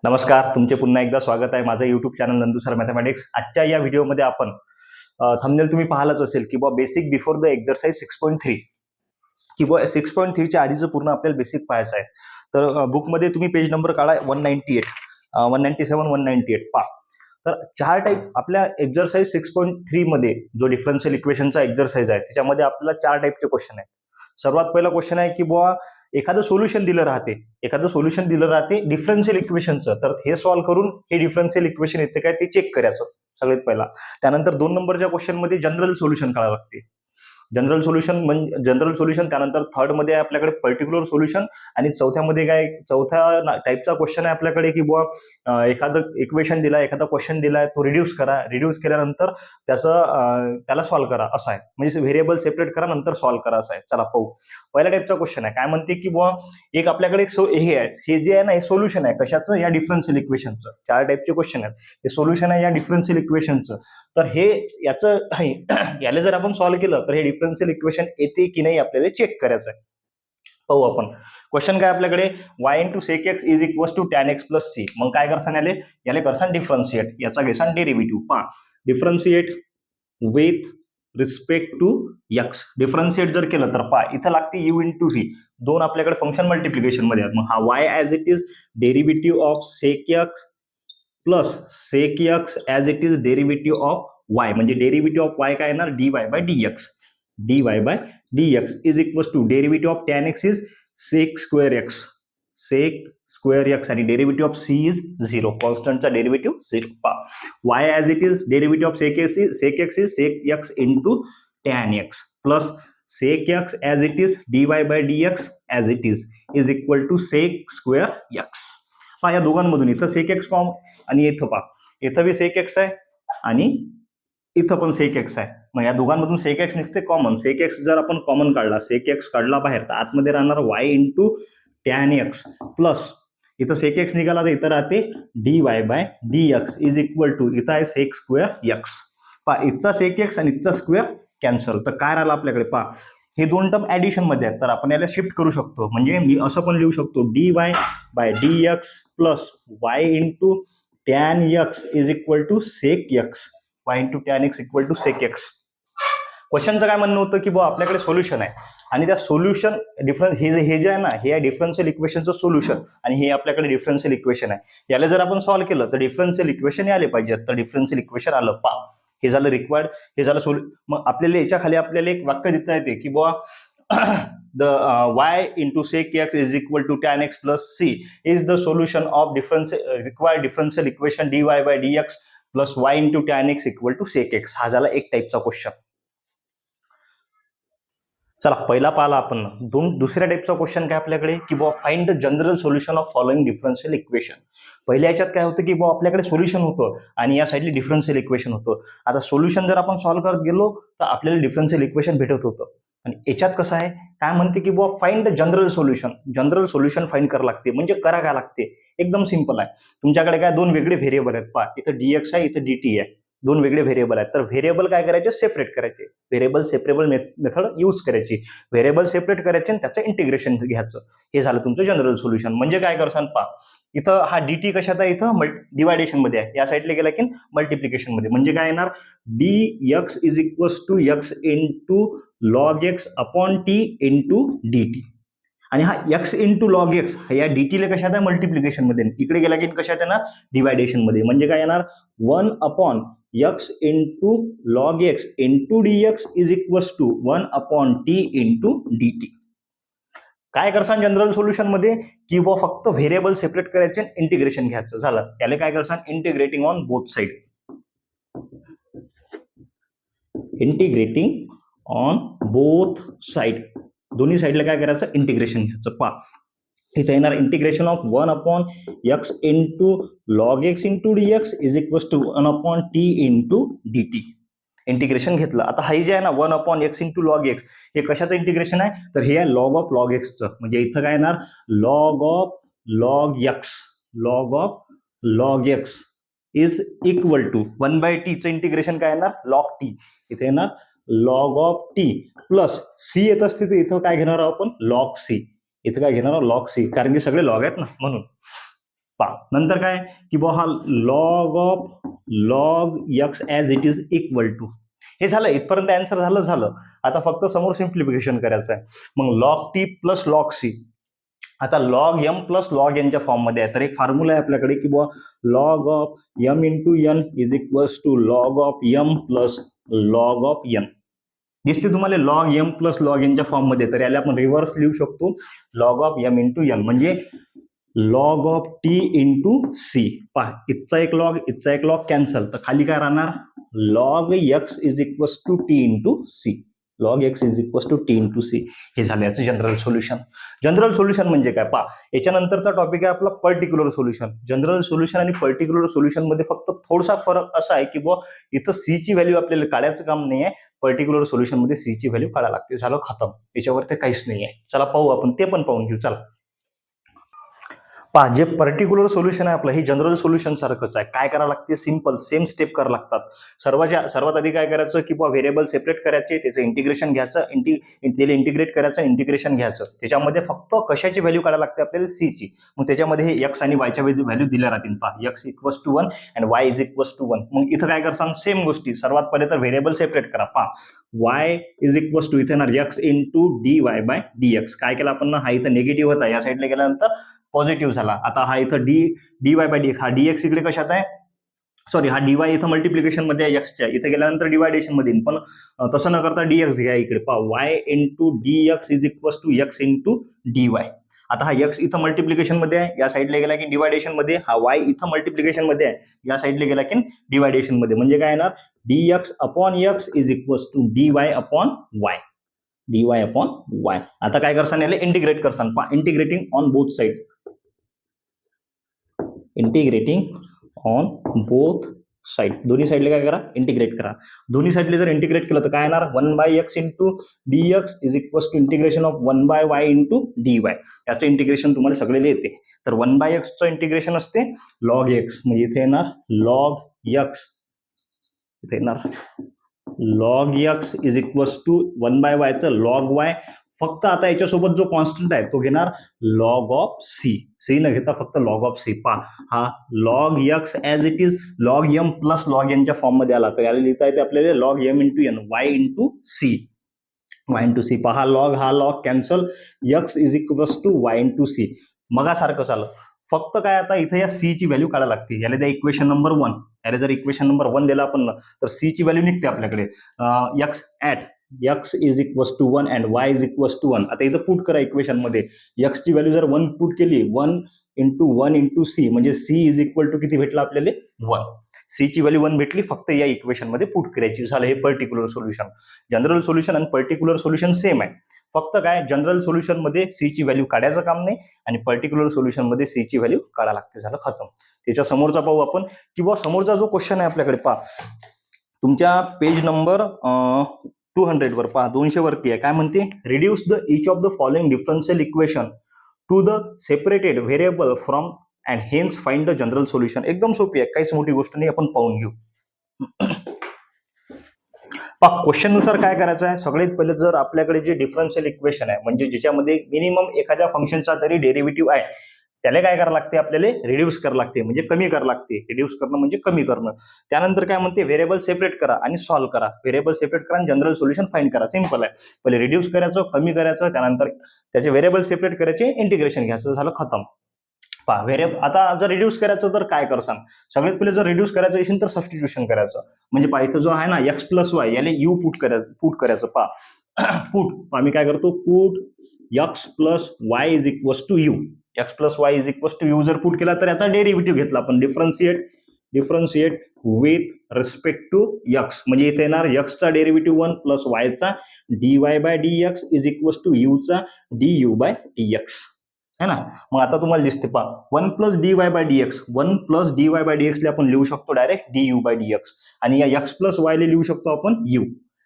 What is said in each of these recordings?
नमस्कार, तुमचे पुन्हा एकदा स्वागत आहे माझं YouTube channel Nandu sir mathematics. आजच्या या व्हिडिओमध्ये आपण थंबनेल तुम्ही पाहिलाच असेल की बेसिक बिफोर द एक्झरसाइज 6.3 किंवा 6.3 च्या आधीचं पूर्ण आपल्याला बेसिक पाहायचं आहे. तर बुकमध्ये तुम्ही पेज नंबर काढा 198, 197, 198 पहा. तर चार टाईप आपल्या एक्झरसाइज 6.3 मध्ये जो डिफरन्शियल इक्वेशनचा एक्झरसाइज आहे त्याच्यामध्ये आपल्याला चार टाईपचे क्वेश्चन आहेत. सर्वात पहिला क्वेश्चन आहे की एखादं सोल्युशन दिलं राहते डिफरन्शियल इक्वेशनचं, तर हे सॉल्व्ह करून हे डिफरन्शियल इक्वेशन येते काय ते चेक करायचं सगळ्यात पहिला. त्यानंतर 2 नंबरच्या क्वेश्चन मध्ये जनरल सोल्युशन काढावं लागते. जनरल सोल्युशन त्यानंतर थर्ड मध्ये आहे आपल्याकडे पर्टिक्युलर सोल्युशन आणि चौथ्या टाईपचा क्वेश्चन आहे आपल्याकडे की एखादं इक्वेशन दिला, एखादा क्वेश्चन दिलाय, तो रिड्यूस केल्यानंतर त्याला सॉल्व्ह करा असं आहे. म्हणजे व्हेरिएबल सेपरेट करा नंतर सॉल्व्ह करा असं आहे. चला पाहू. पहिल्या टाईपचा क्वेश्चन आहे काय म्हणते की एक आपल्याकडे हे जे आहे ना, हे सोल्युशन आहे कशाचं, या डिफरन्शियल इक्वेशनचं. चार टाईपचे क्वेश्चन आहेत. हे सोल्युशन आहे या डिफरन्शियल इक्वेशनचं. तर हे याला जर आपण सॉल्व्ह केलं तर हे डिफरन्शियल इक्वेशन येते की नाही आपल्याला चेक करायचं आहे. पाहू आपण. क्वेश्चन काय आपल्याकडे, y into sec x is equal to tan x plus c. मग काय करसान याले करसान डिफरन्शिएट, याचा घेसान डेरिव्हेटिव्ह. पहा, differentiate with respect to x. Differentiate जर केलं तर पहा इथं लागते u इंटू व्ही. दोन आपल्याकडे फंक्शन मल्टिप्लिकेशन मध्ये आहेत. मग हा y as it is derivative of sec x plus sec x as it is derivative of y. म्हणजे डेरिव्हेटिव्ह ऑफ y काय येणार, dy bye dx. dy bye dx is equal to derivative of tan x is sec square x आणि derivative of c is 0. कॉन्स्टंटचा derivative 0. y as it is derivative of sec x is sec x into tan x plus sec x as it is dy bye dx as it is equal to sec square x. पहा, या दोघांमधून इथं sec x common आणि इथं पहा इथं बी सेक x आहे आणि इथं पण सेक एक्स आहे. मग या दोघांमधून सेक एक्स निघते कॉमन. सेक एक्स जर आपण कॉमन काढला, सेक एक्स काढला बाहेर, तर आतमध्ये राहणार y into tan x plus इथं सेक एक्स निघाला तर इथं राहते dy bye dx is equal to इथं आहे सेक स्क्वेअर एक्स. पहा, इथचा सेक एक्स आणि इथचा स्क्वेअर कॅन्सल. तर काय राहिलं आपल्याकडे, पहा हे दोन टर्म ऍडिशन मध्ये आहेत तर आपण याला शिफ्ट करू शकतो. म्हणजे मी असं पण लिहू शकतो dy bye dx plus y into tan x is equal to sec x. y into tan x equal to sec x. क्वेश्चनचं काय म्हणणं होतं की आपल्याकडे सोल्युशन आहे आणि त्या सोल्युशन हे जे आहे ना, हे डिफरन्शियल इक्वेशनचं सोल्युशन आणि हे आपल्याकडे डिफरन्शियल इक्वेशन आहे. याला जर आपण सॉल्व्ह केलं तर डिफरन्शियल इक्वेशन आले पाहिजे. तर डिफरन्शियल इक्वेशन आलं. हे झालं रिक्वायर्ड, हे झालं मग आपल्याला याच्या खाली आपल्याला एक वाक्य देता येते की the y into sec x is equal to tan x plus c is the solution of required differential equation dy by dx plus y into tan x equal to sec x. हा झाला एक टाईपचा question. चला पहिला पाहिला आपण. दुसऱ्या टाईपचा क्वेश्चन काय आपल्याकडे की find the general solution of following differential equation. पहिल्या याच्यात काय होतं की आपल्याकडे सोल्युशन होतं आणि या साईडला डिफरन्शियल इक्वेशन होतं. आता सोल्युशन जर आपण सॉल्व्ह करत गेलो तर आपल्याला डिफरन्शियल इक्वेशन भेटत होतं. आणि याच्यात कसं आहे, काय म्हणते की find the general solution find करावं लागते. म्हणजे करा काय लागते, एकदम सिंपल आहे. तुमच्याकडे काय दोन वेगळे व्हेरिएबल आहेत. पहा, इथं dx आहे, इथं dt आहे. दोन वेगळे व्हेरिएबल आहेत. तर व्हेरिएबल काय करायचे, सेपरेट करायचे. व्हेरिएबल सेपरेबल मेथड यूज करायची. व्हेरिएबल सेपरेट करायचे आणि त्याचं इंटिग्रेशन घ्यायचं. हे झालं तुमचं जनरल सोल्युशन. म्हणजे काय करसान, पहा इथं हा dt कशात आहे, इथं डिवायडेशन मध्ये आहे. या साईडला गेला की मल्टिप्लिकेशन मध्ये. म्हणजे काय येणार, dx is equal to x into log x upon t into dt. आणि हा x इंटू लॉग एक्स या dt ला कशात आहे, मल्टिप्लिकेशन मध्ये. इकडे गेला की कशात येणार, डिवायडेशन मध्ये. म्हणजे काय येणार, 1 upon x into log x into dx is equal to 1 upon t into dt. काय करसान जनरल सोल्युशन मध्ये की फक्त व्हेरिएबल सेपरेट करायचे, इंटिग्रेशन घ्यायचं. झालं. त्याला काय करसान, integrating on both side. Integrating on both side, दोन्ही साइडला काय करायचं, इंटिग्रेशन घ्यायचं. पहा इथे येणार integration of 1 upon x into log x into dx is equal to 1 upon t into dt. Integration घेतलं. आता हा जे आहे ना 1 अपॉन एक्स इंटू लॉग एक्स, हे कशाचं इंटिग्रेशन आहे, तर हे आहे लॉग ऑफ लॉग एक्सचं. म्हणजे इथं काय येणार, log of log x is equal to 1 by t चं इंटिग्रेशन काय येणार, लॉग टी. इथे येणार log of t plus c येत असते तर इथं काय घेणार आहोत आपण, लॉग सी. इथं काय घेणार आहोत, लॉग सी, कारण की सगळे लॉग आहेत ना म्हणून. पहा नंतर काय की बुवा हा log x as it is equal to, हे झालं इथपर्यंत आन्सर झालं. आता फक्त समोर सिम्प्लिफिकेशन करायचं आहे. मग log t plus log c, आता लॉग एम प्लस लॉग एनच्या फॉर्ममध्ये आहे. तर एक फॉर्म्युला आहे आपल्याकडे की बुवा log of m into n is equals to log of m plus log of n. दिसते तुम्हाला लॉग एम प्लस लॉग एनच्या फॉर्ममध्ये, तर याला आपण रिव्हर्स लिहू शकतो log of m into n म्हणजे log of t into c. पहा इथचा एक लॉग कॅन्सल, तर खाली काय राहणार log x is equals to t into c. Log x is equals to t into c. हे झालं याचं जनरल सोल्युशन. जनरल सोल्युशन म्हणजे काय पहा, याच्यानंतरचा टॉपिक आहे आपला पर्टिक्युलर सोल्युशन. जनरल सोल्युशन आणि पर्टिक्युलर सोल्युशन मध्ये फक्त थोडासा फरक असा आहे की बुवा इथं सी ची व्हॅल्यू आपल्याला काढायचं काम नाही आहे. पर्टिक्युलर सोल्युशन मध्ये सी ची व्हॅल्यू काढायला लागते. झालं खतम, याच्यावर ते काहीच नाही आहे. चला पाहू आपण, ते पण पाहून घेऊ. चला पहा जे पर्टिक्युलर सोल्युशन आहे आपलं हे जनरल सोल्युशन सारखंच आहे. काय करावं लागते, सिंपल सेम स्टेप करावं लागतात. सर्वात आधी काय करायचं की बुवा व्हेरिएबल सेपरेट करायचे, त्याचं इंटिग्रेशन घ्यायचं, त्याला इंटिग्रेट करायचं, इंटिग्रेशन घ्यायचं. त्याच्यामध्ये फक्त कशाची व्हॅल्यू काढायला लागते आपल्याला सी ची. मग त्याच्यामध्ये हे एक्स आणि वायच्या व्हॅल्यू दिल्या राहतील. पहा x equals to 1 and y is equals to 1. मग इथं काय करसान सेम गोष्टी. सर्वात पहिले तर व्हेरिएबल सेपरेट करा. पहा वाय इज इक्वल्स टू इथे येणार x into d y by D x. काय केलं आपण, हा इथं निगेटिव्ह होता, या साईडला गेल्यानंतर पॉझिटिव्ह झाला. आता हा इथं D y by D x, हा डीएक्स इकडे कशात आहे, सॉरी हा डीवाय इथं मल्टिप्लिकेशन मध्ये आहे एक्सच्या, इथे गेल्यानंतर डिवायडेशन मध्ये येईल. पण तसं न करता डीएक्स घ्या इकडे. पहा y into d x is equals to x into d y. आता हा एक्स इथं मल्टिप्लिकेशन मध्ये आहे, या साईडला गेला की डिवायडेशन मध्ये. हा वाय इथं मल्टिप्लिकेशन मध्ये आहे, या साईडला गेला की डिवायडेशन मध्ये. म्हणजे काय येणार d x upon x is equals to d y upon y. dy upon y. आता काय करसान याला इंटिग्रेट करसान. पहा integrating on both side, integrating on both side, दोन्ही साइडला काय करा इंटिग्रेट करा. दोन्ही साइडला जर इंटिग्रेट केलं तर काय येणार 1/x into dx is equals to integration of 1/y into dy. याचं इंटिग्रेशन तुम्हाला सगळेला येते. तर 1/x चं इंटिग्रेशन असते log x, म्हणजे इथे येणार log x, इथे येणार log x is equals to 1/y चं log y. फक्त आता याच्यासोबत जो कॉन्स्टंट आहे तो घेणार लॉग ऑफ सी. सी न घेता फक्त लॉग ऑफ सी. पहा हा log x as it is log m plus log एनच्या फॉर्म मध्ये आला, तर याला लिहिता येते आपल्याला log m into n y into c. Y into c. पहा हा log cancel, x is equals to y into c. मगासारखं चाललं. फक्त काय आता इथे या सी ची व्हॅल्यू काढायला लागते. याला द्या इक्वेशन नंबर 1. याला जर इक्वेशन नंबर 1 दिला आपण तर सी ची व्हॅल्यू निघते आपल्याकडे x at x is equals to 1 and y is equals to 1. आता इथं पुट करा इक्वेशन मध्ये. x ची व्हॅल्यू जर 1 पुट केली, 1 इंटू सी म्हणजे c इज इक्वल टू किती भेटला आपल्याला 1. c ची व्हॅल्यू 1 भेटली, फक्त या इक्वेशन मध्ये पुट करायची. झालं हे पर्टिक्युलर सोल्युशन. जनरल सोल्युशन आणि पर्टिक्युलर सोल्युशन सेम आहे. फक्त काय जनरल सोल्युशन मध्ये सी ची व्हॅल्यू काढायचं काम नाही आणि पर्टिक्युलर सोल्युशन मध्ये सी ची व्हॅल्यू काढायला लागते. झालं खतम. त्याच्या समोरचा पाहू आपण, किंवा समोरचा जो क्वेश्चन आहे आपल्याकडे. पहा तुमच्या पेज नंबर 200 वर पहा 200 वरती आहे. काय म्हणते, reduce the each of the following differential equation to the separated variable from and hence find the general solution. एकदम सोपी आहे, काहीच मोठी गोष्ट नाही, आपण पाहून घेऊ. पहा क्वेश्चन नुसार काय करायचं आहे, सगळ्यात पहिले जर आपल्याकडे जे डिफरन्शियल इक्वेशन आहे म्हणजे ज्याच्यामध्ये मिनिमम एखाद्या फंक्शनचा तरी डेरिव्हेटिव्ह आहे, त्याला काय करावं लागते आपल्याला रिड्यूस करावं लागते, म्हणजे कमी करावं लागते. रिड्यूस करणं म्हणजे कमी करणं. त्यानंतर काय म्हणते व्हेरिएबल सेपरेट करा आणि सॉल्व्ह करा. व्हेरिएबल सेपरेट करा आणि जनरल सोल्युशन फाइंड करा. सिंपल आहे. पहिले रिड्यूस करायचं, कमी करायचं, त्यानंतर त्याचे व्हेरिएबल सेपरेट करायचे, इंटिग्रेशन घ्यायचं. झालं खतम. पहा व्हेरिएबल आता जर रिड्यूस करायचं तर काय करसान, सगळ्यात पहिले जर रिड्यूस करायचं असेल तर सबस्टिट्यूशन करायचं. म्हणजे पहा इथं जो आहे ना एक्स प्लस वाय याला यू पुट करायचं. पहा पुट आम्ही काय करतो, put x plus y is equals to u. X plus y is equals to u जर पुट केला तर याचा डेरिव्हेटिव्ह घेतला आपण, differentiate with respect to x. म्हणजे इथे येणार एक्सचा डेरिव्हेटिव्ह 1 प्लस वायचा dy bye dx is equals to u चा du बाय dx है ना. मग आता तुम्हाला दिसते पहा 1 plus dy bye dx, 1 plus dy bye dx ला आपण लिहू शकतो डायरेक्ट du बाय dx, आणि या x प्लस y ला लिहू शकतो आपण u.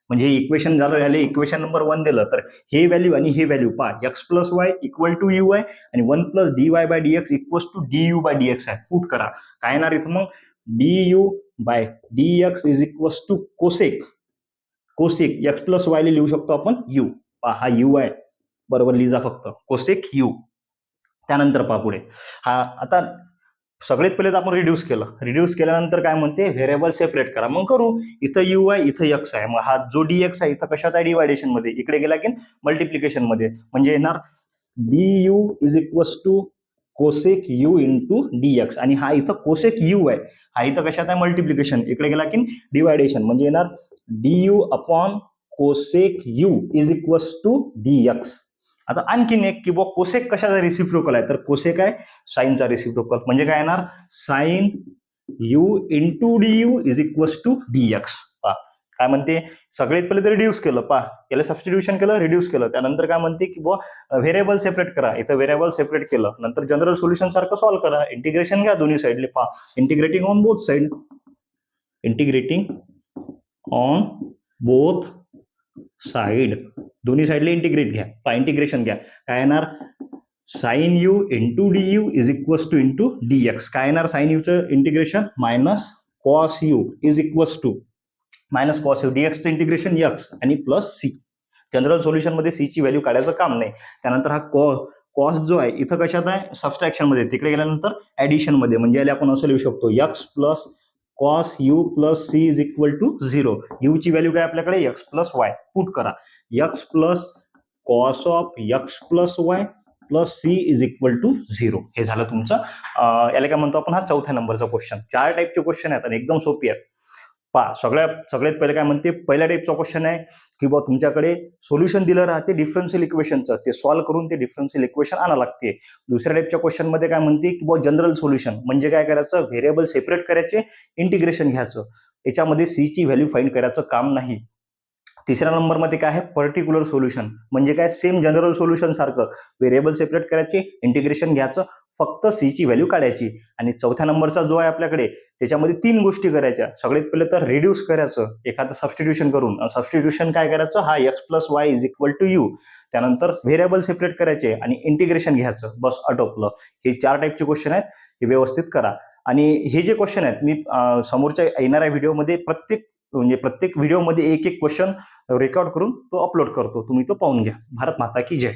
म्हणजे इक्वेशन झालं, याला इक्वेशन नंबर 1 दिलं तर हे व्हॅल्यू आणि हे व्हॅल्यू पहा x plus y equal to u आहे आणि 1 plus dy bye dx equals to du by dx आहे. पुट करा. काय येणार इथं मग du by dx is equals to cosec x plus y ला लिहू शकतो आपण u. पहा हा u आहे, बरोबर लिहिजा फक्त कोसेक u. त्यानंतर पहा पुढे हा आता सगळ्यात पहिले तर आपण रिड्यूस केलं. रिड्यूस केल्यानंतर काय म्हणते, व्हेरिएबल सेपरेट करा. मग करू. इथं यू आहे, इथं एक्स आहे. मग हा जो डीएक्स आहे इथं कशात आहे, डिवायडेशन मध्ये. इकडे गेला की मल्टिप्लिकेशन मध्ये. म्हणजे येणार d u is equals to cosec u into d x. आणि हा इथं कोसेक यू आहे, हा इथं कशात आहे, मल्टिप्लिकेशन. इकडे गेला की डिवायडेशन. म्हणजे येणार d u upon cosec u is equals to d x. आता आणखीन एक की बुवा कोसेक कशाचा रिसिप्रोकल आहे, तर कोसेक आहे साईनचा रिसिप्रोकल. म्हणजे काय येणार, sine u into d u is equals to d x. काय म्हणते, सगळ्यात पहिले तर रिड्यूस केलं. याला सबस्टिट्यूशन केलं, रिड्यूस केलं. त्यानंतर काय म्हणते की बुवा व्हेरिएबल सेपरेट करा. इथं व्हेरिएबल सेपरेट केलं. नंतर जनरल सोल्युशन सारखं सॉल्व्ह करा. इंटिग्रेशन घ्या दोन्ही साईडले. Integrating on both side. Integrating on both side. दोन्ही साईडला इंटिग्रेट घ्या. इंटिग्रेशन घ्या. काय येणार, sine u into d u is equals to into dx. काय येणार, साइन यूचं integration minus cos u is equals to minus cos u. डीएक्सचं इंटिग्रेशन एक्स आणि प्लस सी. जनरल सोल्युशन मध्ये सी ची व्हॅल्यू काढायचं काम नाही. त्यानंतर हा कॉस जो आहे इथं कशात आहे, सबस्ट्रॅक्शन मध्ये. तिकडे गेल्यानंतर ऍडिशन मध्ये. म्हणजे याला आपण असं लिहू शकतो, x plus cos u plus c is equal to 0. U ची व्हॅल्यू काय आपल्याकडे, एक्स प्लस वाय. पुट करा. X plus cos of x plus y plus c is equal to 0. हे झालं तुमचं. याला काय म्हणतो आपण, हा चौथ्या नंबरचा क्वेश्चन. 4 टाईपचे क्वेश्चन आहेत आणि एकदम सोपी आहेत. सगळ्यात पहिले काय म्हणते, पहिल्या टाईपचा क्वेश्चन आहे की बुवा तुमच्याकडे सोल्युशन दिलं राहते डिफरन्शियल इक्वेशनचं, ते सॉल्व्ह करून ते डिफरन्शियल इक्वेशन आणा लागते. दुसऱ्या टाईपच्या क्वेश्चन मध्ये काय म्हणते की बुवा जनरल सोल्युशन म्हणजे काय करायचं, व्हेरिएबल सेपरेट करायचे, इंटिग्रेशन घ्यायचं. याच्यामध्ये सी ची व्हॅल्यू फाइंड करायचं काम नाही. तिसऱ्या नंबरमध्ये काय आहे, पर्टिक्युलर सोल्युशन म्हणजे काय, सेम जनरल सोल्युशन सारखं व्हेरिएबल सेपरेट करायचे, इंटिग्रेशन घ्यायचं, फक्त सी ची व्हॅल्यू काढायची. आणि चौथ्या नंबरचा जो आहे आपल्याकडे, त्याच्यामध्ये 3 गोष्टी करायच्या. सगळ्यात पहिले तर रिड्यूस करायचं एखादं सबस्टिट्यूशन करून. सबस्टिट्यूशन काय करायचं, हा x plus y is equal to u. त्यानंतर व्हेरिएबल सेपरेट करायचे आणि इंटिग्रेशन घ्यायचं. बस आटोपलं. हे 4 टाईपचे क्वेश्चन आहेत, हे व्यवस्थित करा. आणि हे जे क्वेश्चन आहेत मी समोरच्या येणाऱ्या व्हिडिओमध्ये प्रत्येक व्हिडिओमध्ये एक क्वेश्चन रेकॉर्ड करून तो अपलोड करतो. तुम्ही तो पाहून घ्या. भारत माता की जय.